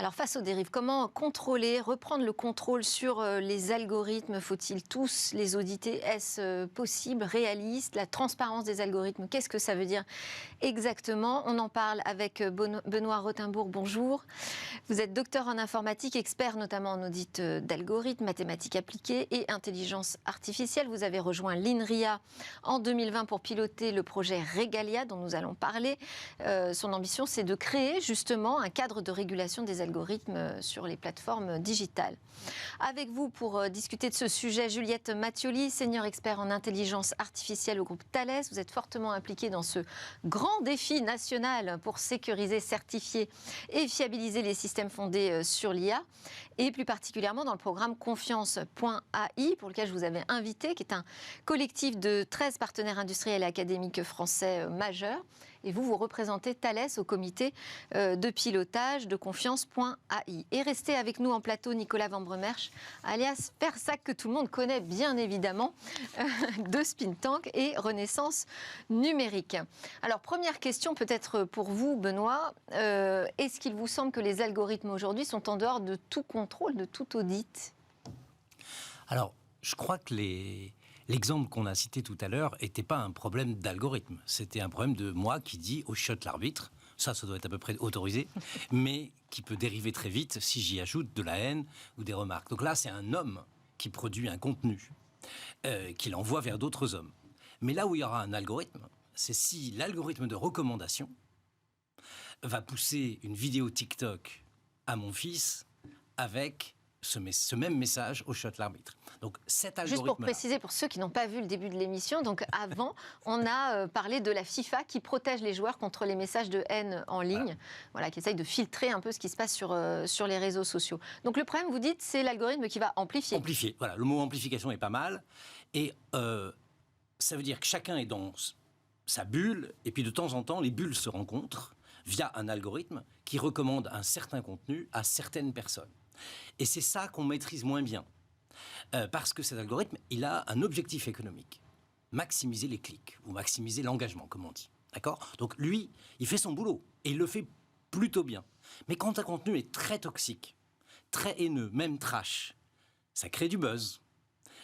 Alors face aux dérives, comment contrôler, reprendre le contrôle sur les algorithmes? Faut-il tous les auditer? Est-ce possible, réaliste? La transparence des algorithmes, qu'est-ce que ça veut dire exactement? On en parle avec Benoît Rothenbourg, bonjour. Vous êtes docteur en informatique, expert notamment en audit d'algorithmes, mathématiques appliquées et intelligence artificielle. Vous avez rejoint l'INRIA en 2020 pour piloter le projet Regalia dont nous allons parler. Son ambition, c'est de créer justement un cadre de régulation des algorithmes sur les plateformes digitales. Avec vous pour discuter de ce sujet, Juliette Mattioli, senior expert en intelligence artificielle au groupe Thales. Vous êtes fortement impliquée dans ce grand défi national pour sécuriser, certifier et fiabiliser les systèmes fondés sur l'IA, et plus particulièrement dans le programme Confiance.ai, pour lequel je vous avais invité, qui est un collectif de 13 partenaires industriels et académiques français majeurs. Et vous représentez Thales au comité de pilotage de Confiance.ai. Et restez avec nous en plateau Nicolas Van Bremerch, alias Persac, que tout le monde connaît bien évidemment, de Spintank et Renaissance Numérique. Alors, première question peut-être pour vous, Benoît. Est-ce qu'il vous semble que les algorithmes aujourd'hui sont en dehors de tout contrôle, de tout audit? Alors, je crois que l'exemple qu'on a cité tout à l'heure n'était pas un problème d'algorithme. C'était un problème de moi qui dis « oh chiotte l'arbitre ». Ça doit être à peu près autorisé, mais qui peut dériver très vite si j'y ajoute de la haine ou des remarques. Donc là, c'est un homme qui produit un contenu, qu'il envoie vers d'autres hommes. Mais là où il y aura un algorithme, c'est si l'algorithme de recommandation va pousser une vidéo TikTok à mon fils avec ce même message au shot l'arbitre. Donc cet algorithme. Juste pour préciser, pour ceux qui n'ont pas vu le début de l'émission, donc avant, on a parlé de la FIFA qui protège les joueurs contre les messages de haine en ligne, voilà, qui essaye de filtrer un peu ce qui se passe sur les réseaux sociaux. Donc le problème, vous dites, c'est l'algorithme qui va amplifier. Amplifier, voilà, le mot amplification est pas mal. Et ça veut dire que chacun est dans sa bulle, et puis de temps en temps, les bulles se rencontrent via un algorithme qui recommande un certain contenu à certaines personnes. Et c'est ça qu'on maîtrise moins bien. Parce que cet algorithme, il a un objectif économique. Maximiser les clics, ou maximiser l'engagement, comme on dit. D'accord ? Donc lui, il fait son boulot, et il le fait plutôt bien. Mais quand un contenu est très toxique, très haineux, même trash, ça crée du buzz.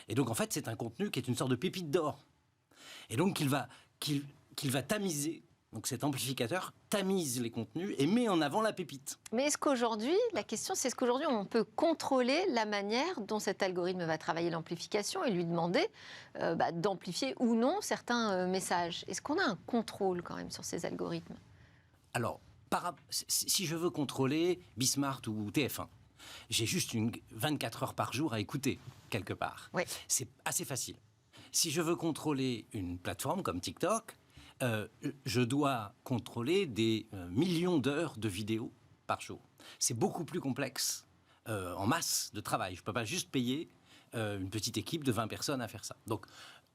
Et donc en fait, c'est un contenu qui est une sorte de pépite d'or. Et donc qu'il va tamiser. Donc cet amplificateur tamise les contenus et met en avant la pépite. Mais est-ce qu'aujourd'hui, la question c'est est-ce qu'aujourd'hui on peut contrôler la manière dont cet algorithme va travailler l'amplification et lui demander d'amplifier ou non certains messages? Est-ce qu'on a un contrôle quand même sur ces algorithmes? Alors, si je veux contrôler Bismart ou TF1, j'ai juste 24 heures par jour à écouter quelque part. Oui. C'est assez facile. Si je veux contrôler une plateforme comme TikTok, je dois contrôler des millions d'heures de vidéos par jour. C'est beaucoup plus complexe en masse de travail. Je ne peux pas juste payer une petite équipe de 20 personnes à faire ça. Donc,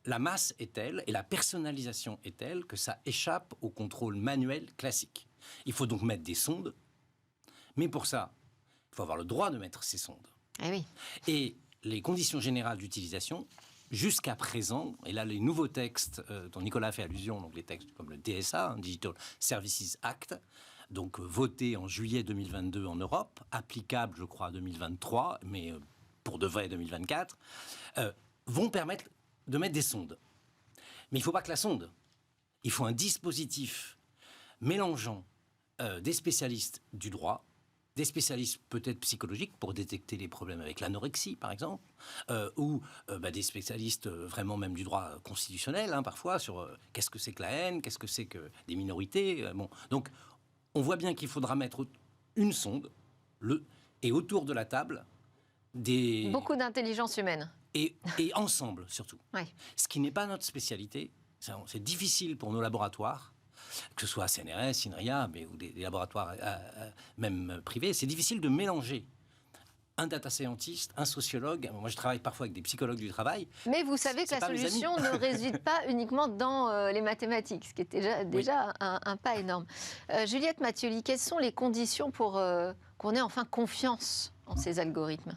la masse est telle et la personnalisation est telle que ça échappe au contrôle manuel classique. Il faut donc mettre des sondes, mais pour ça, il faut avoir le droit de mettre ces sondes. Eh oui. Et les conditions générales d'utilisation, jusqu'à présent, et là les nouveaux textes dont Nicolas fait allusion, donc les textes comme le DSA, Digital Services Act, donc voté en juillet 2022 en Europe, applicable je crois en 2023, mais pour de vrai 2024, vont permettre de mettre des sondes. Mais il ne faut pas que la sonde, il faut un dispositif mélangeant des spécialistes du droit, des spécialistes peut-être psychologiques pour détecter les problèmes avec l'anorexie, par exemple, ou des spécialistes vraiment même du droit constitutionnel, parfois, sur qu'est-ce que c'est que la haine, qu'est-ce que c'est que des minorités. Bon. Donc, on voit bien qu'il faudra mettre une sonde, et autour de la table, beaucoup d'intelligence humaine. Et ensemble, surtout. Ouais. Ce qui n'est pas notre spécialité. C'est difficile pour nos laboratoires, que ce soit CNRS, INRIA, ou des laboratoires même privés, c'est difficile de mélanger un data scientist, un sociologue. Moi, je travaille parfois avec des psychologues du travail. Mais vous savez que la solution ne réside pas uniquement dans les mathématiques, ce qui est déjà un pas énorme. Juliette Mattioli, quelles sont les conditions pour qu'on ait enfin confiance en ces algorithmes?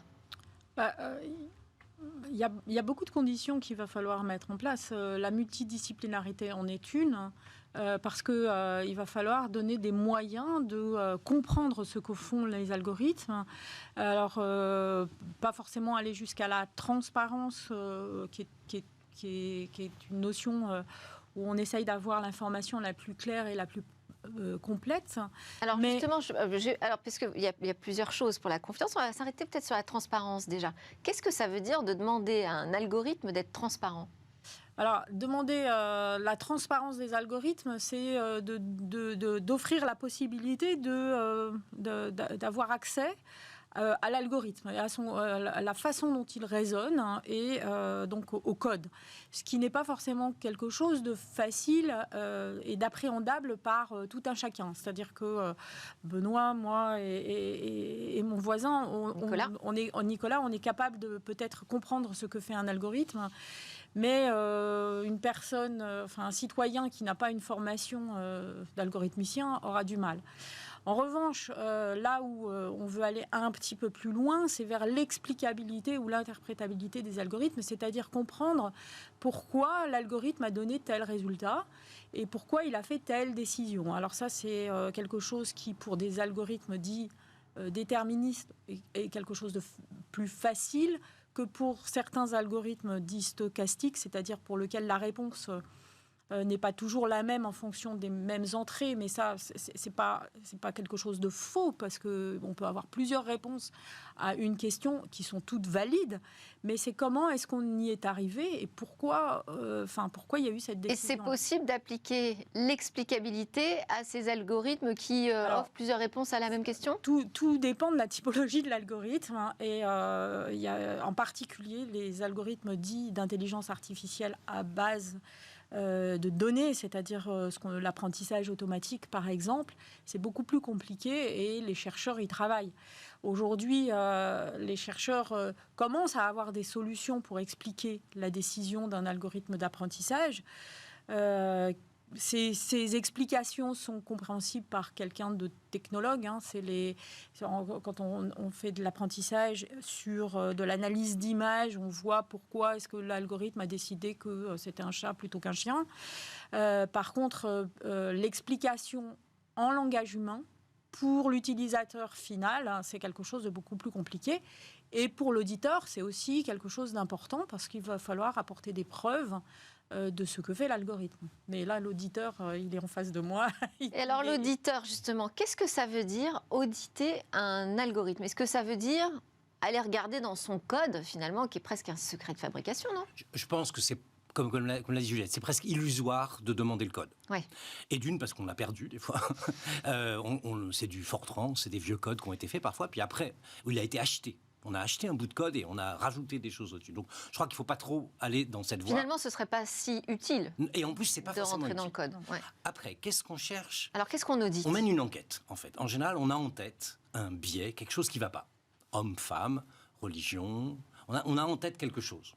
Il y a beaucoup de conditions qu'il va falloir mettre en place. La multidisciplinarité en est une. parce qu'il va falloir donner des moyens de comprendre ce que font les algorithmes. Alors, pas forcément aller jusqu'à la transparence, qui est une notion où on essaye d'avoir l'information la plus claire et la plus complète. Alors justement, parce qu'il y a plusieurs choses pour la confiance, on va s'arrêter peut-être sur la transparence déjà. Qu'est-ce que ça veut dire de demander à un algorithme d'être transparent ? Alors, demander la transparence des algorithmes, c'est d'offrir la possibilité d'avoir accès à l'algorithme, à la façon dont il raisonne, hein, et donc au code. Ce qui n'est pas forcément quelque chose de facile et d'appréhendable par tout un chacun. C'est-à-dire que Benoît, moi et mon voisin, Nicolas, on est capable de peut-être comprendre ce que fait un algorithme. Mais une personne, un citoyen qui n'a pas une formation d'algorithmicien aura du mal. En revanche, là où on veut aller un petit peu plus loin, c'est vers l'explicabilité ou l'interprétabilité des algorithmes, c'est-à-dire comprendre pourquoi l'algorithme a donné tel résultat et pourquoi il a fait telle décision. Alors ça, c'est quelque chose qui, pour des algorithmes dits déterministes, est quelque chose de plus facile que pour certains algorithmes dits stochastiques, c'est-à-dire pour lesquels la réponse n'est pas toujours la même en fonction des mêmes entrées, mais ça, c'est pas quelque chose de faux, parce qu'on peut avoir plusieurs réponses à une question qui sont toutes valides, mais c'est comment est-ce qu'on y est arrivé et pourquoi il y a eu cette décision. Et c'est possible d'appliquer l'explicabilité à ces algorithmes qui offrent plusieurs réponses à la même question ? Tout dépend de la typologie de l'algorithme, hein, et il y a en particulier les algorithmes dits d'intelligence artificielle à base de données, c'est-à-dire l'apprentissage automatique, par exemple, c'est beaucoup plus compliqué et les chercheurs y travaillent. Aujourd'hui, les chercheurs commencent à avoir des solutions pour expliquer la décision d'un algorithme d'apprentissage. Ces explications sont compréhensibles par quelqu'un de technologue. Hein. Quand on fait de l'apprentissage sur de l'analyse d'images, on voit pourquoi est-ce que l'algorithme a décidé que c'était un chat plutôt qu'un chien. Par contre, l'explication en langage humain, pour l'utilisateur final, hein, c'est quelque chose de beaucoup plus compliqué. Et pour l'auditeur, c'est aussi quelque chose d'important parce qu'il va falloir apporter des preuves de ce que fait l'algorithme. Mais là, l'auditeur, il est en face de moi. Et alors, l'auditeur, justement, qu'est-ce que ça veut dire auditer un algorithme ? Est-ce que ça veut dire aller regarder dans son code, finalement, qui est presque un secret de fabrication, non ? Je pense que c'est, comme l'a dit Juliette, c'est presque illusoire de demander le code. Ouais. Et d'une, parce qu'on l'a perdu, des fois. C'est du Fortran, c'est des vieux codes qui ont été faits parfois, puis après, il a été acheté. On a acheté un bout de code et on a rajouté des choses au-dessus. Donc, je crois qu'il ne faut pas trop aller dans cette voie. Finalement, ce ne serait pas si utile. Et en plus, c'est pas forcément rentrer utile. dans le code. Ouais. Après, qu'est-ce qu'on cherche ? Alors, qu'est-ce qu'on audite ? On mène une enquête, en fait. En général, on a en tête un biais, quelque chose qui ne va pas. Homme, femme, religion. On a en tête quelque chose.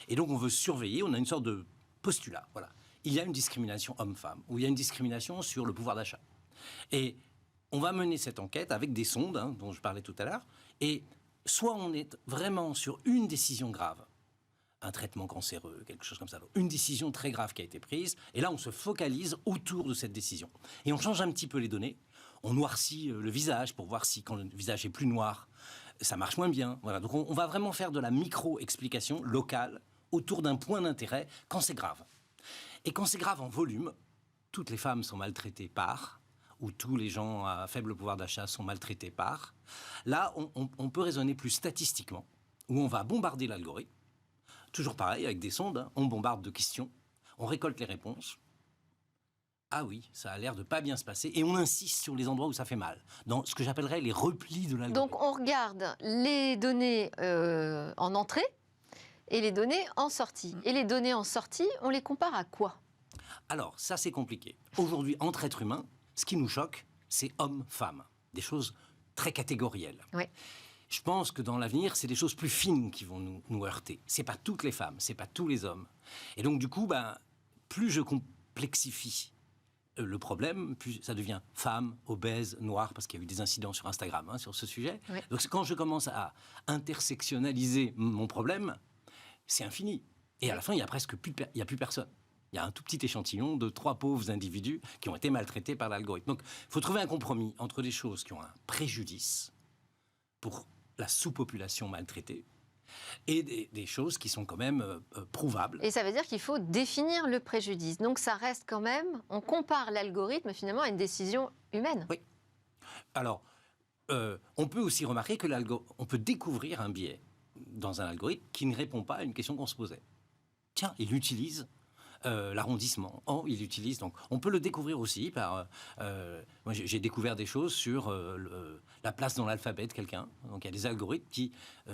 Et donc, on veut surveiller. On a une sorte de postulat. Voilà. Il y a une discrimination homme-femme, ou il y a une discrimination sur le pouvoir d'achat. Et on va mener cette enquête avec des sondes, hein, dont je parlais tout à l'heure, et soit on est vraiment sur une décision grave, un traitement cancéreux, quelque chose comme ça, une décision très grave qui a été prise, et là on se focalise autour de cette décision. Et on change un petit peu les données, on noircit le visage pour voir si quand le visage est plus noir, ça marche moins bien. Voilà. Donc on va vraiment faire de la micro-explication locale autour d'un point d'intérêt quand c'est grave. Et quand c'est grave en volume, toutes les femmes sont maltraitées par, où tous les gens à faible pouvoir d'achat sont maltraités par. Là, on peut raisonner plus statistiquement, où on va bombarder l'algorithme. Toujours pareil, avec des sondes, hein, on bombarde de questions, on récolte les réponses. Ah oui, ça a l'air de pas bien se passer. Et on insiste sur les endroits où ça fait mal, dans ce que j'appellerais les replis de l'algorithme. Donc, on regarde les données en entrée et les données en sortie. Et les données en sortie, on les compare à quoi ? Alors, ça, c'est compliqué. Aujourd'hui, entre êtres humains, ce qui nous choque, c'est homme-femme. Des choses très catégorielles. Oui. Je pense que dans l'avenir, c'est des choses plus fines qui vont nous heurter. C'est pas toutes les femmes, c'est pas tous les hommes. Et donc, du coup, plus je complexifie le problème, plus ça devient femme, obèse, noire, parce qu'il y a eu des incidents sur Instagram hein, sur ce sujet. Oui. Donc, quand je commence à intersectionnaliser mon problème, c'est infini. Et à la fin, il n'y a presque plus personne. Il y a un tout petit échantillon de 3 pauvres individus qui ont été maltraités par l'algorithme. Donc, il faut trouver un compromis entre des choses qui ont un préjudice pour la sous-population maltraitée et des choses qui sont quand même prouvables. Et ça veut dire qu'il faut définir le préjudice. Donc ça reste quand même, on compare l'algorithme finalement à une décision humaine. Oui. Alors, on peut aussi remarquer que on peut découvrir un biais dans un algorithme qui ne répond pas à une question qu'on se posait. Tiens, il utilise l'arrondissement. Oh, il utilise. Donc, on peut le découvrir aussi par. Moi, j'ai découvert des choses sur la place dans l'alphabet de quelqu'un. Donc, il y a des algorithmes qui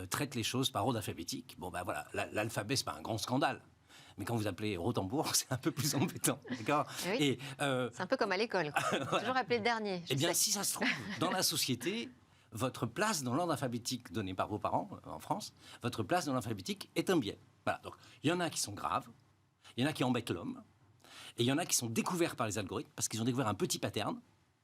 traitent les choses par ordre alphabétique. Bon, ben voilà, l'alphabet, c'est pas un grand scandale. Mais quand vous appelez Rotembourg, c'est un peu plus embêtant. D'accord. Oui. Et, c'est un peu comme à l'école. Voilà. Toujours appelé le dernier. Eh bien, si ça se trouve, dans la société, votre place dans l'ordre alphabétique donné par vos parents en France, votre place dans l'ordre alphabétique est un biais. Voilà. Donc, il y en a qui sont graves. Il y en a qui embêtent l'homme, et il y en a qui sont découverts par les algorithmes parce qu'ils ont découvert un petit pattern,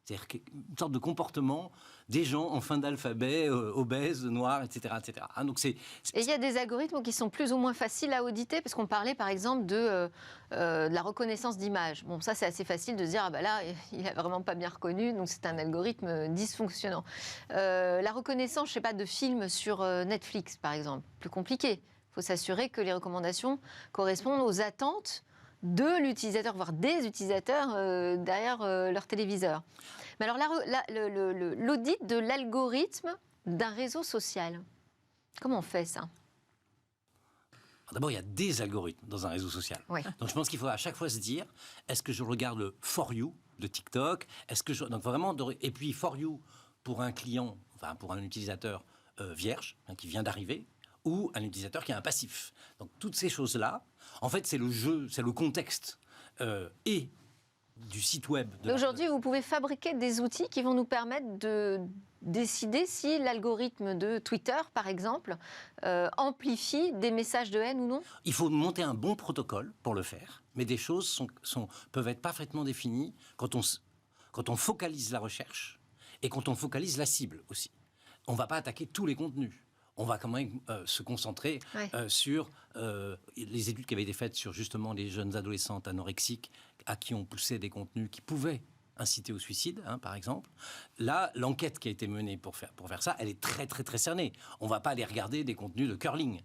c'est-à-dire une sorte de comportement des gens en fin d'alphabet, obèses, noirs, etc. etc. Hein, donc Et il y a des algorithmes qui sont plus ou moins faciles à auditer, parce qu'on parlait par exemple de la reconnaissance d'images. Bon, ça c'est assez facile de se dire, ah ben là, il n'a vraiment pas bien reconnu, donc c'est un algorithme dysfonctionnant. La reconnaissance, je sais pas, de films sur Netflix par exemple, plus compliqué. Il faut s'assurer que les recommandations correspondent aux attentes de l'utilisateur, voire des utilisateurs derrière leur téléviseur. Mais alors, l'audit de l'algorithme d'un réseau social, comment on fait ça ? D'abord, il y a des algorithmes dans un réseau social. Oui. Donc, je pense qu'il faut à chaque fois se dire, est-ce que je regarde le For You de TikTok ? Est-ce que donc vraiment, et puis For You pour un client, enfin pour un utilisateur vierge, qui vient d'arriver, ou un utilisateur qui a un passif. Donc toutes ces choses-là, en fait, c'est le jeu, c'est le contexte et du site web. Aujourd'hui, vous pouvez fabriquer des outils qui vont nous permettre de décider si l'algorithme de Twitter, par exemple, amplifie des messages de haine ou non ? Il faut monter un bon protocole pour le faire, mais des choses peuvent être parfaitement définies quand on focalise la recherche et quand on focalise la cible aussi. On ne va pas attaquer tous les contenus. On va quand même se concentrer sur les études qui avaient été faites sur justement les jeunes adolescentes anorexiques à qui on poussait des contenus qui pouvaient inciter au suicide, par exemple. Là, l'enquête qui a été menée pour faire ça, elle est très, très, très cernée. On ne va pas aller regarder des contenus de curling.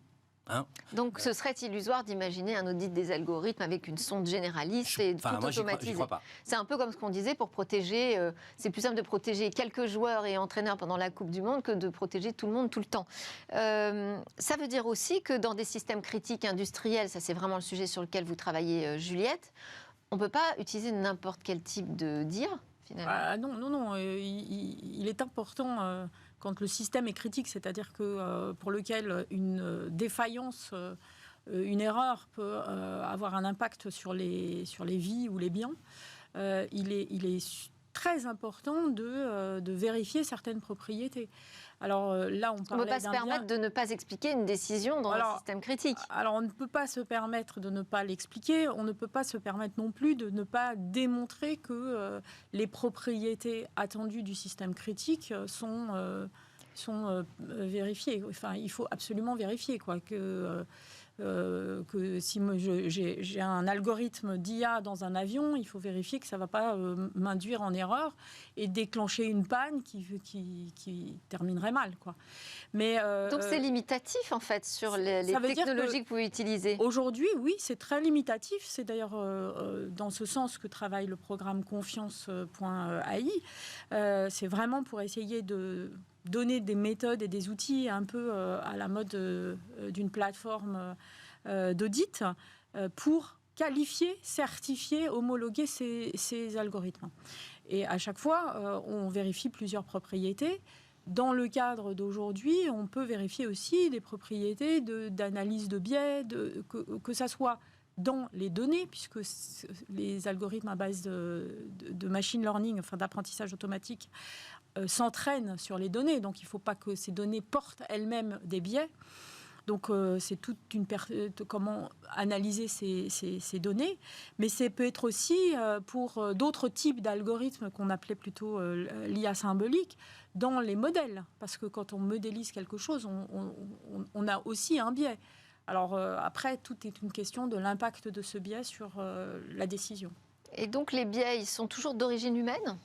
Donc, ce serait illusoire d'imaginer un audit des algorithmes avec une sonde généraliste et tout automatisé. J'y crois pas. C'est un peu comme ce qu'on disait pour protéger. C'est plus simple de protéger quelques joueurs et entraîneurs pendant la Coupe du Monde que de protéger tout le monde tout le temps. Ça veut dire aussi que dans des systèmes critiques industriels, ça c'est vraiment le sujet sur lequel vous travaillez, Juliette, on ne peut pas utiliser n'importe quel type de dire, finalement. Non. Il est important. Quand le système est critique, c'est-à-dire que pour lequel une défaillance, une erreur peut avoir un impact sur les vies ou les biens, il est très important de vérifier certaines propriétés. Alors là, on ne peut pas se permettre de ne pas expliquer une décision dans un système critique. Alors on ne peut pas se permettre de ne pas l'expliquer, on ne peut pas se permettre non plus de ne pas démontrer que les propriétés attendues du système critique sont vérifiées. Enfin, il faut absolument vérifier que si j'ai un algorithme d'IA dans un avion, il faut vérifier que ça ne va pas m'induire en erreur et déclencher une panne qui terminerait mal, Mais, donc c'est limitatif en fait sur les technologies que vous pouvez utiliser. Aujourd'hui, oui, c'est très limitatif. C'est d'ailleurs dans ce sens que travaille le programme Confiance.ai. C'est vraiment pour essayer de donner des méthodes et des outils un peu à la mode d'une plateforme d'audit pour qualifier, certifier, homologuer ces algorithmes. Et à chaque fois, on vérifie plusieurs propriétés. Dans le cadre d'aujourd'hui, on peut vérifier aussi des propriétés d'analyse de biais, que ça soit dans les données, puisque les algorithmes à base de machine learning, enfin d'apprentissage automatique, s'entraînent sur les données. Donc, il ne faut pas que ces données portent elles-mêmes des biais. Donc, c'est toute comment analyser ces données. Mais ça peut être aussi pour d'autres types d'algorithmes qu'on appelait plutôt l'IA symbolique, dans les modèles. Parce que quand on modélise quelque chose, on a aussi un biais. Alors après, tout est une question de l'impact de ce biais sur la décision. Et donc les biais, ils sont toujours d'origine humaine?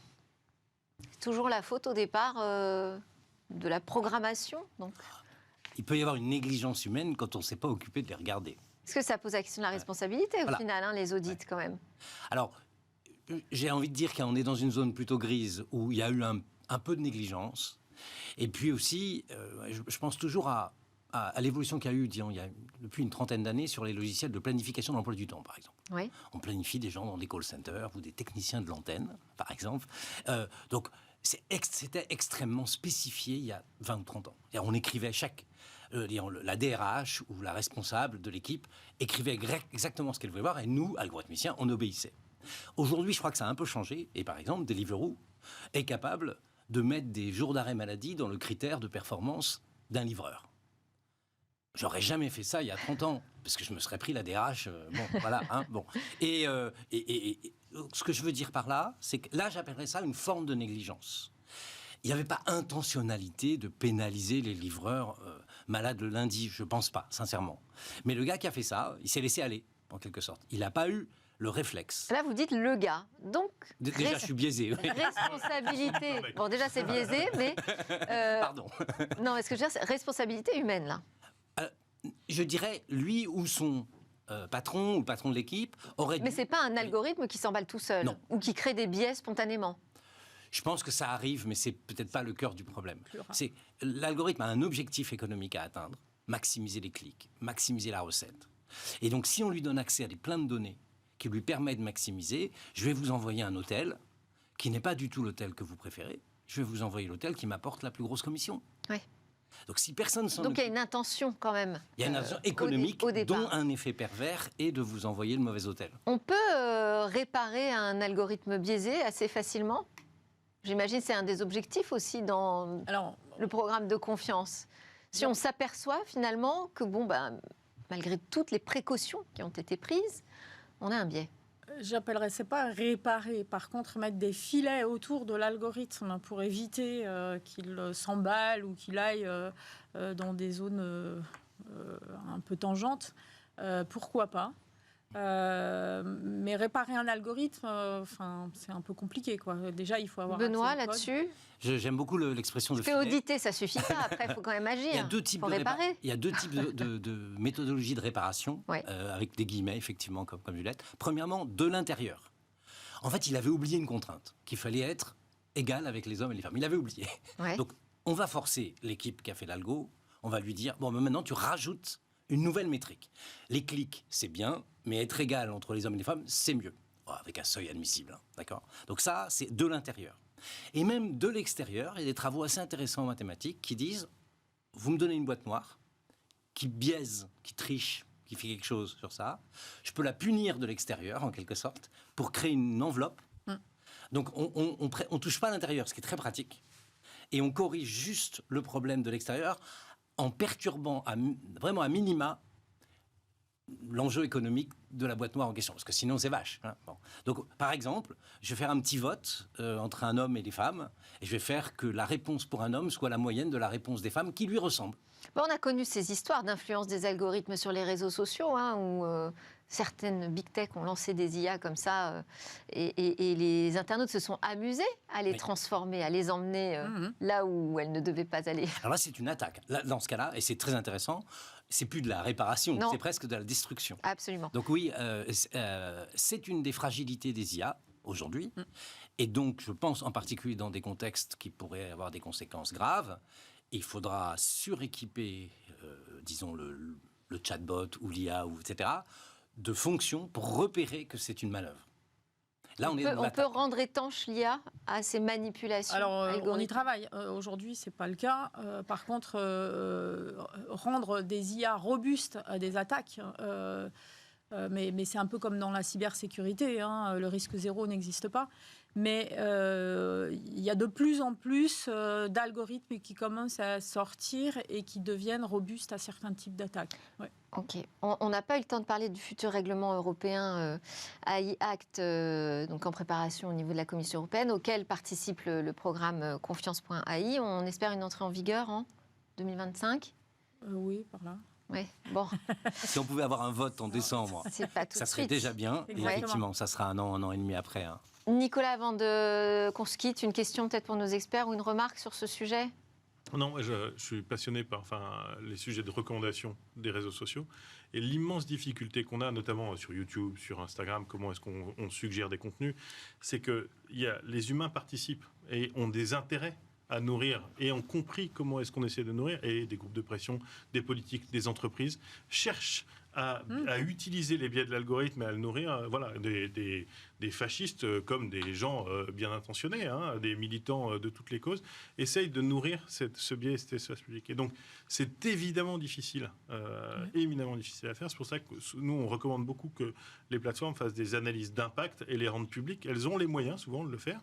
C'est toujours la faute au départ de la programmation, donc. Il peut y avoir une négligence humaine quand on ne s'est pas occupé de les regarder. Est-ce que ça pose la question de la responsabilité au final, hein, les audits quand même? Alors, j'ai envie de dire qu'on est dans une zone plutôt grise où il y a eu un peu de négligence. Et puis aussi, je pense toujours à l'évolution qu'il y a eu depuis une trentaine d'années sur les logiciels de planification de l'emploi du temps, par exemple. Oui. On planifie des gens dans des call centers ou des techniciens de l'antenne, par exemple. Donc, c'était extrêmement spécifié il y a 20 ou 30 ans. On écrivait la DRH ou la responsable de l'équipe écrivait exactement ce qu'elle voulait voir et nous, algorithmiciens, on obéissait. Aujourd'hui, je crois que ça a un peu changé. Et par exemple, Deliveroo est capable de mettre des jours d'arrêt maladie dans le critère de performance d'un livreur. J'aurais jamais fait ça il y a 30 ans, parce que je me serais pris la DRH. Voilà. Hein, bon. Et ce que je veux dire par là, c'est que là, j'appellerais ça une forme de négligence. Il n'y avait pas intentionnalité de pénaliser les livreurs malades le lundi, je ne pense pas, sincèrement. Mais le gars qui a fait ça, il s'est laissé aller, en quelque sorte. Il n'a pas eu le réflexe. Là, vous dites le gars. Donc, déjà, je suis biaisé. Oui. Responsabilité. Bon, déjà, c'est biaisé, mais... Pardon. Non, est-ce que je veux dire, c'est responsabilité humaine, là? Je dirais, lui ou son patron ou le patron de l'équipe aurait dû... Mais ce n'est pas un algorithme qui s'emballe tout seul, non. Ou qui crée des biais spontanément. Je pense que ça arrive, mais c'est peut-être pas le cœur du problème. L'algorithme a un objectif économique à atteindre, maximiser les clics, maximiser la recette. Et donc, si on lui donne accès à plein de données qui lui permettent de maximiser, je vais vous envoyer un hôtel qui n'est pas du tout l'hôtel que vous préférez. Je vais vous envoyer l'hôtel qui m'apporte la plus grosse commission. Oui. Donc, si personne s'en Donc, il y a une intention quand même. Il y a une intention économique dont un effet pervers est de vous envoyer le mauvais hôtel. On peut réparer un algorithme biaisé assez facilement? J'imagine que c'est un des objectifs aussi dans le programme de confiance. Si on s'aperçoit finalement que, malgré toutes les précautions qui ont été prises, on a un biais. J'appellerais ça pas réparer. Par contre, mettre des filets autour de l'algorithme pour éviter qu'il s'emballe ou qu'il aille dans des zones un peu tangentes, pourquoi pas. Mais réparer un algorithme, c'est un peu compliqué, quoi. Déjà, il faut avoir... Benoît, là-dessus, j'aime beaucoup l'expression de filet. Auditer, ça suffit pas. Après, il faut quand même agir. Il y a deux types de méthodologies de réparation, ouais. Avec des guillemets, effectivement, comme Juliette. Premièrement, de l'intérieur. En fait, il avait oublié une contrainte, qu'il fallait être égal avec les hommes et les femmes. Il avait oublié. Ouais. Donc, on va forcer l'équipe qui a fait l'algo, on va lui dire, maintenant, tu rajoutes une nouvelle métrique. Les clics, c'est bien, mais être égal entre les hommes et les femmes, c'est mieux. Avec un seuil admissible, hein, d'accord ? Donc ça, c'est de l'intérieur. Et même de l'extérieur, il y a des travaux assez intéressants en mathématiques qui disent, vous me donnez une boîte noire, qui biaise, qui triche, qui fait quelque chose sur ça, je peux la punir de l'extérieur, en quelque sorte, pour créer une enveloppe. Donc on touche pas à l'intérieur, ce qui est très pratique, et on corrige juste le problème de l'extérieur en perturbant vraiment à minima l'enjeu économique de la boîte noire en question, parce que sinon c'est vache. Hein. Bon. Donc, par exemple, je vais faire un petit vote entre un homme et des femmes, et je vais faire que la réponse pour un homme soit la moyenne de la réponse des femmes qui lui ressemble. On a connu ces histoires d'influence des algorithmes sur les réseaux sociaux, hein, où certaines big tech ont lancé des IA comme ça, et les internautes se sont amusés à les transformer, à les emmener là où elles ne devaient pas aller. Alors là, c'est une attaque. Là, dans ce cas-là, et c'est très intéressant, c'est plus de la réparation, c'est presque de la destruction. Absolument. Donc oui, c'est une des fragilités des IA aujourd'hui. Et donc, je pense en particulier dans des contextes qui pourraient avoir des conséquences graves, il faudra suréquiper, disons, le chatbot ou l'IA, etc., de fonctions pour repérer que c'est une manœuvre. Là, on peut rendre étanche l'IA à ces manipulations. Alors, on y travaille. Aujourd'hui, ce n'est pas le cas. Par contre, rendre des IA robustes à des attaques, mais c'est un peu comme dans la cybersécurité. Hein, le risque zéro n'existe pas. Mais il y a de plus en plus d'algorithmes qui commencent à sortir et qui deviennent robustes à certains types d'attaques. Ouais. Ok. On n'a pas eu le temps de parler du futur règlement européen AI Act, donc en préparation au niveau de la Commission européenne, auquel participe le programme Confiance.ai. On espère une entrée en vigueur en 2025 ? Oui, par là. Oui, bon, Si on pouvait avoir un vote en décembre, c'est pas tout ça de serait suite. déjà bien. Et Exactement. effectivement, ça sera un an et demi après. Hein. Nicolas, avant qu'on se quitte, une question peut-être pour nos experts ou une remarque sur ce sujet? Non, je suis passionné par les sujets de recommandation des réseaux sociaux et l'immense difficulté qu'on a, notamment sur YouTube, sur Instagram, comment est-ce qu'on suggère des contenus, c'est que les humains participent et ont des intérêts à nourrir et ont compris comment est-ce qu'on essaie de nourrir, et des groupes de pression, des politiques, des entreprises cherchent à utiliser les biais de l'algorithme et à le nourrir. Voilà, des fascistes comme des gens bien intentionnés, hein, des militants de toutes les causes, essayent de nourrir ce biais et cet espace public. Et donc, c'est évidemment difficile, éminemment difficile à faire. C'est pour ça que nous, on recommande beaucoup que les plateformes fassent des analyses d'impact et les rendent publiques. Elles ont les moyens, souvent, de le faire.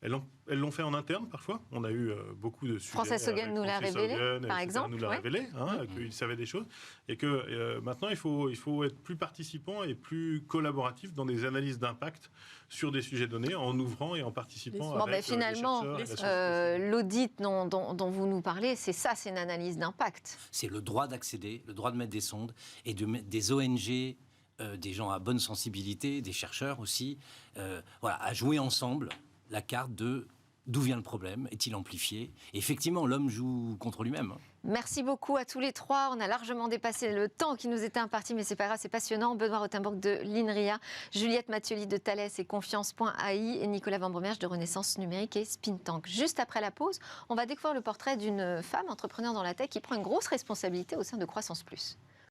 Elles l'ont fait en interne parfois. On a eu beaucoup de sujets. Frances Haugen nous l'a révélé, par exemple. Nous l'a révélé, qu'il savait des choses. Et que maintenant, il faut être plus participant et plus collaboratif dans des analyses d'impact sur des sujets donnés, en ouvrant et en participant avec finalement, les chercheurs. l'audit dont vous nous parlez, c'est une analyse d'impact. C'est le droit d'accéder, le droit de mettre des sondes et de mettre des ONG, des gens à bonne sensibilité, des chercheurs aussi, à jouer ensemble la carte de d'où vient le problème, est-il amplifié? Et effectivement, l'homme joue contre lui-même. Merci beaucoup à tous les trois. On a largement dépassé le temps qui nous était imparti, mais c'est pas grave, c'est passionnant. Benoît Rothenburg de l'INRIA, Juliette Mathioli de Thales et Confiance.ai et Nicolas Van Brommerge de Renaissance Numérique et Spintank. Juste après la pause, on va découvrir le portrait d'une femme entrepreneur dans la tech qui prend une grosse responsabilité au sein de Croissance Plus.